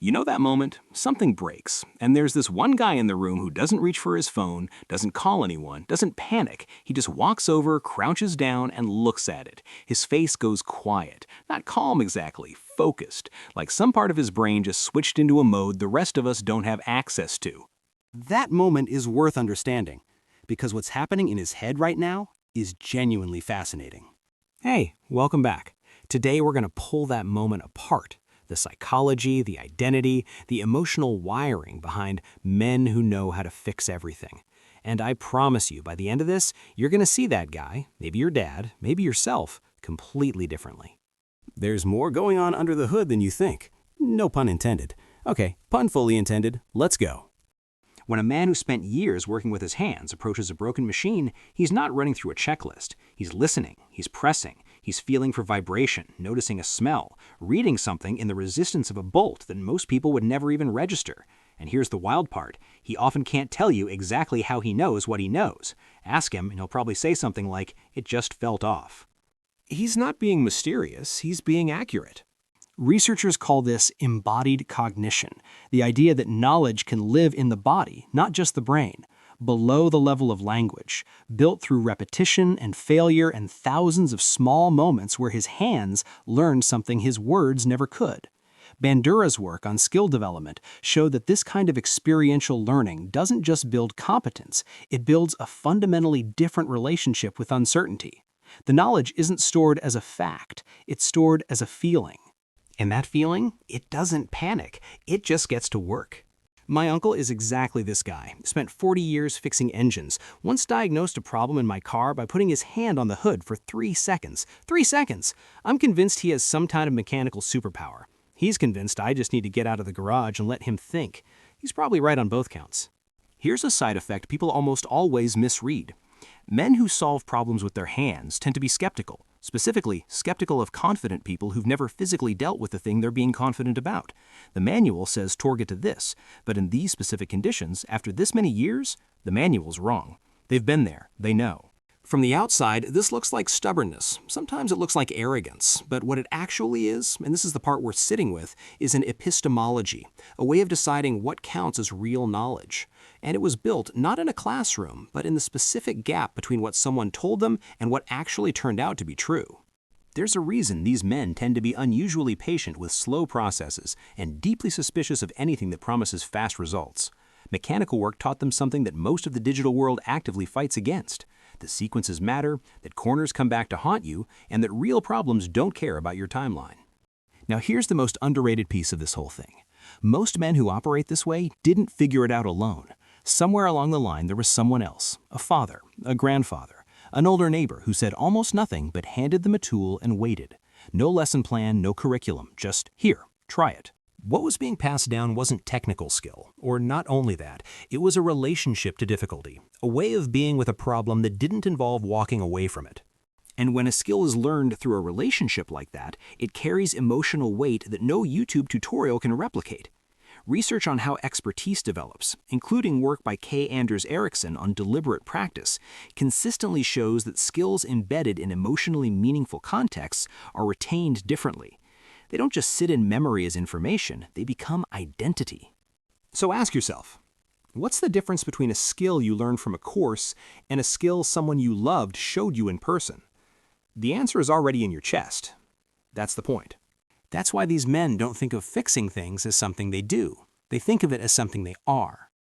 You know that moment? Something breaks, and there's this one guy in the room who doesn't reach for his phone, doesn't call anyone, doesn't panic. He just walks over, crouches down, and looks at it. His face goes quiet. Not calm exactly, focused, like some part of his brain just switched into a mode the rest of us don't have access to. That moment is worth understanding, because what's happening in his head right now is genuinely fascinating. Hey, welcome back. Today we're going to pull that moment apart. The psychology, the identity, the emotional wiring behind men who know how to fix everything. And I promise you, by the end of this, you're going to see that guy, maybe your dad, maybe yourself, completely differently. There's more going on under the hood than you think. No pun intended. Okay, pun fully intended. Let's go. When a man who spent years working with his hands approaches a broken machine, he's not running through a checklist. He's listening, he's pressing, he's feeling for vibration, noticing a smell, reading something in the resistance of a bolt that most people would never even register. And here's the wild part. He often can't tell you exactly how he knows what he knows. Ask him, and he'll probably say something like, "It just felt off." He's not being mysterious, he's being accurate. Researchers call this embodied cognition, the idea that knowledge can live in the body, not just the brain, below the level of language, built through repetition and failure and thousands of small moments where his hands learned something his words never could. Bandura's work on skill development showed that this kind of experiential learning doesn't just build competence, it builds a fundamentally different relationship with uncertainty. The knowledge isn't stored as a fact, it's stored as a feeling. And that feeling, it doesn't panic, it just gets to work. My uncle is exactly this guy. Spent 40 years fixing engines. Once diagnosed a problem in my car by putting his hand on the hood for 3 seconds. 3 seconds! I'm convinced he has some kind of mechanical superpower. He's convinced I just need to get out of the garage and let him think. He's probably right on both counts. Here's a side effect people almost always misread. Men who solve problems with their hands tend to be skeptical. Specifically, skeptical of confident people who've never physically dealt with the thing they're being confident about. The manual says target to this, but in these specific conditions, after this many years, the manual's wrong. They've been there, they know. From the outside, this looks like stubbornness. Sometimes it looks like arrogance, but what it actually is, and this is the part we're sitting with, is an epistemology, a way of deciding what counts as real knowledge. And it was built not in a classroom, but in the specific gap between what someone told them and what actually turned out to be true. There's a reason these men tend to be unusually patient with slow processes and deeply suspicious of anything that promises fast results. Mechanical work taught them something that most of the digital world actively fights against. That sequences matter, that corners come back to haunt you, and that real problems don't care about your timeline. Now here's the most underrated piece of this whole thing. Most men who operate this way didn't figure it out alone. Somewhere along the line there was someone else, a father, a grandfather, an older neighbor who said almost nothing but handed them a tool and waited. No lesson plan, no curriculum, just here, try it. What was being passed down wasn't technical skill, or not only that, it was a relationship to difficulty, a way of being with a problem that didn't involve walking away from it. And when a skill is learned through a relationship like that, it carries emotional weight that no YouTube tutorial can replicate. Research on how expertise develops, including work by K. Anders Ericsson on deliberate practice, consistently shows that skills embedded in emotionally meaningful contexts are retained differently. They don't just sit in memory as information, they become identity. So ask yourself, what's the difference between a skill you learned from a course and a skill someone you loved showed you in person? The answer is already in your chest. That's the point. That's why these men don't think of fixing things as something they do. They think of it as something they are.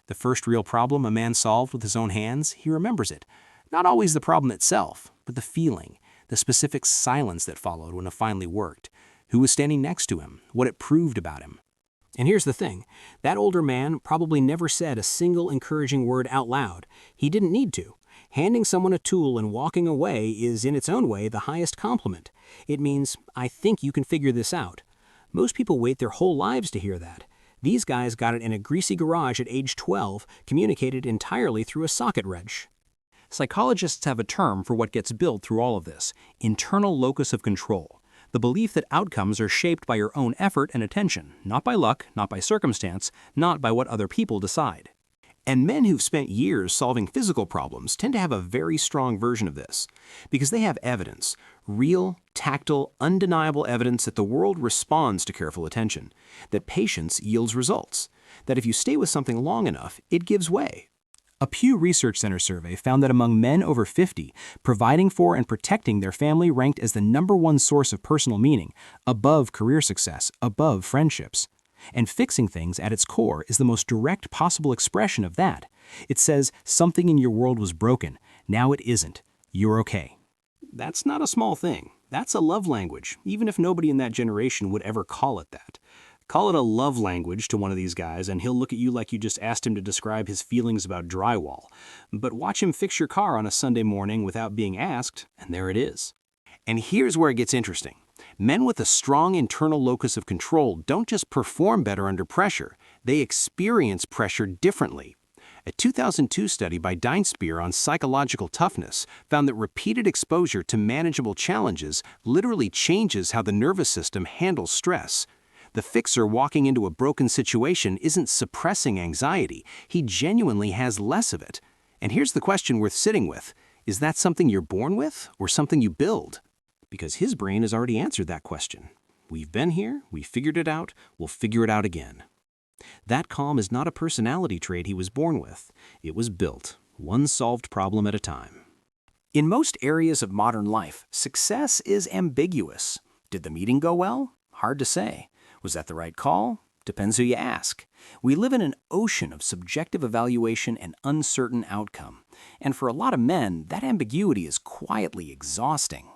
The first real problem a man solved with his own hands, he remembers it. Not always the problem itself, but the feeling, the specific silence that followed when it finally worked, who was standing next to him, what it proved about him. And here's the thing, that older man probably never said a single encouraging word out loud. He didn't need to. Handing someone a tool and walking away is in its own way the highest compliment. It means, I think you can figure this out. Most people wait their whole lives to hear that. These guys got it in a greasy garage at age 12, communicated entirely through a socket wrench. Psychologists have a term for what gets built through all of this, internal locus of control. The belief that outcomes are shaped by your own effort and attention, not by luck, not by circumstance, not by what other people decide. And men who've spent years solving physical problems tend to have a very strong version of this, because they have evidence, real, tactile, undeniable evidence that the world responds to careful attention, that patience yields results, that if you stay with something long enough, it gives way. A Pew Research Center survey found that among men over 50, providing for and protecting their family ranked as the #1 source of personal meaning, above career success, above friendships. And fixing things at its core is the most direct possible expression of that. It says, something in your world was broken. Now it isn't. You're okay. That's not a small thing. That's a love language, even if nobody in that generation would ever call it that. Call it a love language to one of these guys, and he'll look at you like you just asked him to describe his feelings about drywall. But watch him fix your car on a Sunday morning without being asked, and there it is. And here's where it gets interesting. Men with a strong internal locus of control don't just perform better under pressure, they experience pressure differently. A 2002 study by Deinspear on psychological toughness found that repeated exposure to manageable challenges literally changes how the nervous system handles stress. The fixer walking into a broken situation isn't suppressing anxiety, he genuinely has less of it. And here's the question worth sitting with. Is that something you're born with or something you build? Because his brain has already answered that question. We've been here, we figured it out, we'll figure it out again. That calm is not a personality trait he was born with. It was built, one solved problem at a time. In most areas of modern life, success is ambiguous. Did the meeting go well? Hard to say. Was that the right call? Depends who you ask. We live in an ocean of subjective evaluation and uncertain outcome. And for a lot of men, that ambiguity is quietly exhausting.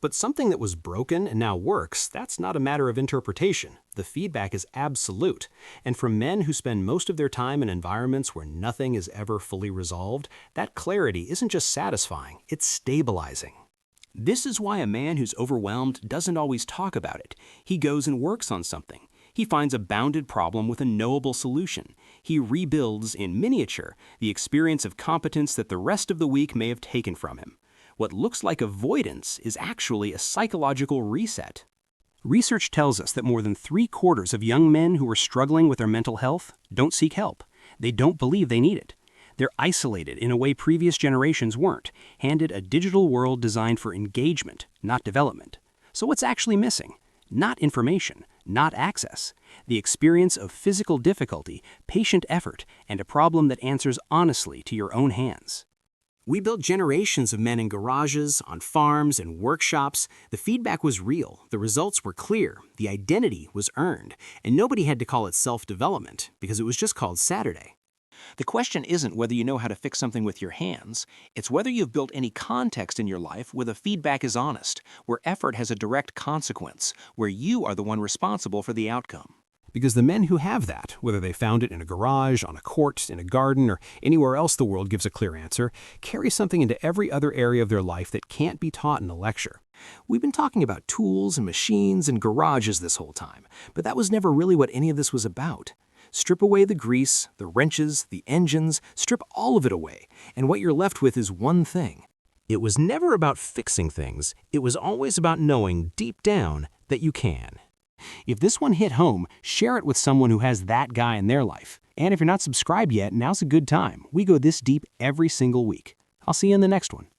But something that was broken and now works, that's not a matter of interpretation. The feedback is absolute. And for men who spend most of their time in environments where nothing is ever fully resolved, that clarity isn't just satisfying, it's stabilizing. This is why a man who's overwhelmed doesn't always talk about it. He goes and works on something. He finds a bounded problem with a knowable solution. He rebuilds, in miniature, the experience of competence that the rest of the week may have taken from him. What looks like avoidance is actually a psychological reset. Research tells us that more than 3/4 of young men who are struggling with their mental health don't seek help. They don't believe they need it. They're isolated in a way previous generations weren't, handed a digital world designed for engagement, not development. So what's actually missing? Not information, not access. The experience of physical difficulty, patient effort, and a problem that answers honestly to your own hands. We built generations of men in garages, on farms, and workshops. The feedback was real, the results were clear, the identity was earned, and nobody had to call it self-development because it was just called Saturday. The question isn't whether you know how to fix something with your hands, it's whether you've built any context in your life where the feedback is honest, where effort has a direct consequence, where you are the one responsible for the outcome. Because the men who have that, whether they found it in a garage, on a court, in a garden, or anywhere else the world gives a clear answer, carry something into every other area of their life that can't be taught in a lecture. We've been talking about tools and machines and garages this whole time, but that was never really what any of this was about. Strip away the grease, the wrenches, the engines, strip all of it away, and what you're left with is one thing. It was never about fixing things, it was always about knowing deep down that you can. If this one hit home, share it with someone who has that guy in their life. And if you're not subscribed yet, now's a good time. We go this deep every single week. I'll see you in the next one.